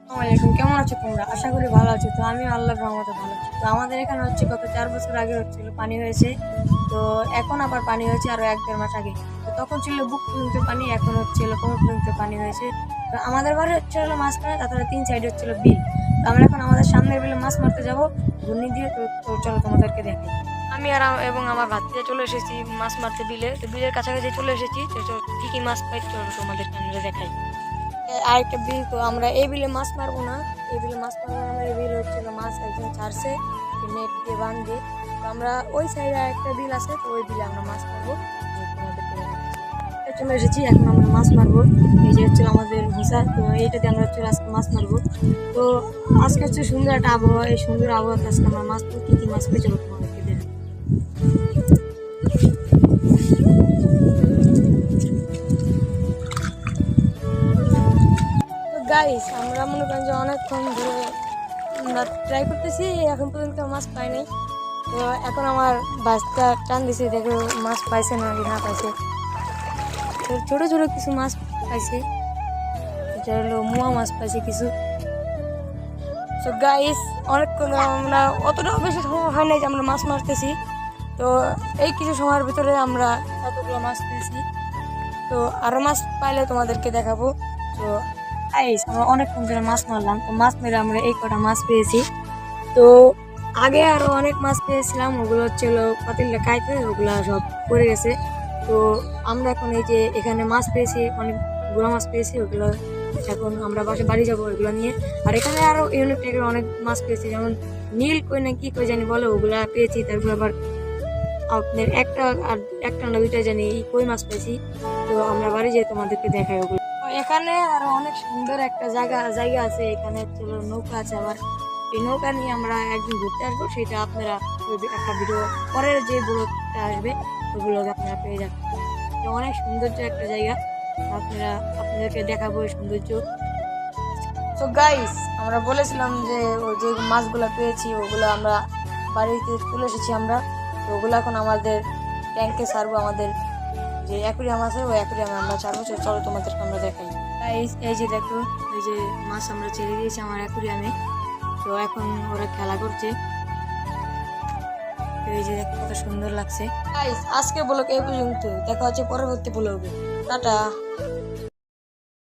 আসসালামাইকুম, কেমন আছো তোমরা? আশা করি ভালো আছো। তো আমি আল্লাহর রহমতে ভালো আছি। তো আমাদের এখানে হচ্ছে গত 4 বছর আগে হচ্ছিল পানি হয়েছে। তো এখন আবার পানি হয়েছে আরো 1-1.5 মাস আগে। তো তখন ছিল বুক পর্যন্ত পানি, এখন হচ্ছে হলো কোমর পর্যন্ত পানি হয়েছে। তো আমাদের বাড়ি হচ্ছে হলো মাঝখানে, তাছাড়া 3 সাইডে হচ্ছিল বিল। তো আমরা এখন আমাদের সামনের বিলে মাছ মারতে যাবো ঘূর্ণি দিয়ে। তো চলো তোমাদেরকে দেখাই। আমি আর এবং আমার ভাতিজা চলে এসেছি মাছ মারতে বিলে। তো বিলের কাছাকাছি চলে এসেছি। তো কি কি মাছ পাই চলো তোমাদেরকে আমরা দেখাই। আরেকটা বিল, তো আমরা এই বিলে মাছ মারবো না। এই বিলে মাছ মারবো না আমরা, এই বিল হচ্ছিল মাছ একজন ছাড়ছে নেট দিয়ে বান দিয়ে। তো আমরা ওই সাইডে আরেকটা বিল আছে, তো ওই বিলে আমরা মাছ মারবো। তো তোমাদেরকে দেখাচ্ছি। চলে এসেছি, এখন আমরা মাছ মারবো। এই যে হচ্ছে আমাদের ভুসা, তো এইটাতে আমরা হচ্ছে আজকে মাছ মারবো। তো আজকে হচ্ছে সুন্দর একটা আবহাওয়া, এই সুন্দর আবহাওয়াতে আজকে আমরা মাছ কি কি মাছ পেয়ে চলো তোমাদেরকে দেখাই। তো গাইস, আমরা মনে করেন যে অনেকক্ষণ ধরে আমরা ট্রাই করতেছি, এখন পর্যন্ত মাছ পাই নাই। তো এখন আমার বাসটা টান দিছে, দেখো মাছ পাইছে না কি না পাইছে। তো ছোট ছোট কিছু মাছ পাইছে, এটা হলো মুয়া মাছ পাইছে কিছু। তো গাইস, অনেকক্ষণ আমরা অতটাও বেশি সময় হয় নাই যে আমরা মাছ মারতেছি। তো এই কিছু সময়ের ভিতরে আমরা এতগুলো মাছ পেয়েছি। তো আরো মাছ পাইলে তোমাদেরকে দেখাবো। তো গাইস, আমরা অনেকক্ষণ ধরে মাছ মারলাম, তো মাছ মেরে আমরা এই কটা মাছ পেয়েছি। তো আগে আরো অনেক মাছ পেয়েছিলাম, ওগুলো হচ্ছিল পাতিলটা খাইতে, ওগুলা সব পড়ে গেছে। তো আমরা এখন এই যে এখানে মাছ পেয়েছি, অনেক গুড়া মাছ পেয়েছি, ওগুলো এখন আমরা বাড়ি যাবো ওইগুলো নিয়ে। আর এখানে আরো ইউনিক টাইপের অনেক মাছ পেয়েছি, যেমন নীল কই না কি কই জানি বলে, ওগুলা পেয়েছি। তারপর আবার আপনার একটা না দুইটা জানি কই মাছ পেয়েছি। তো আমরা বাড়ি যেয়ে তোমাদেরকে দেখাই ওগুলো। তো এখানে আরো অনেক সুন্দর একটা জায়গা আছে, এখানে হচ্ছিল নৌকা আছে। আবার এই নৌকা নিয়ে আমরা একদিন ঘুরতে আসবো, সেটা আপনারা একটা ভিডিও পরের যে ব্লগটা আসবে ওগুলো আপনারা পেয়ে যাবেন। তো অনেক সৌন্দর্য একটা জায়গা, আপনাদেরকে দেখাবো এই সৌন্দর্য। তো গাইস, আমরা বলেছিলাম যে ওই যে মাছগুলো পেয়েছি ওগুলো আমরা বাড়িতে চলে এসেছি আমরা। তো ওগুলো এখন আমাদের ট্যাঙ্কে ছাড়বো, আমাদের যে অ্যাকুরিয়াম আছে ওই অ্যাকুরিয়ামে আমরা ছাড়বো। চলো তোমাদেরকে আমরা দেখাই। গাইস, এই যে দেখো, এই যে মাছ আমরা ছেড়ে দিয়েছি আমার অ্যাকুরিয়ামে। তো এখন ওরা খেলা করছে, তো এই যে দেখো কত সুন্দর লাগছে। গাইস, আজকে ব্লগ এই পর্যন্ত, দেখা হচ্ছে পরবর্তী ব্লগে। টাটা।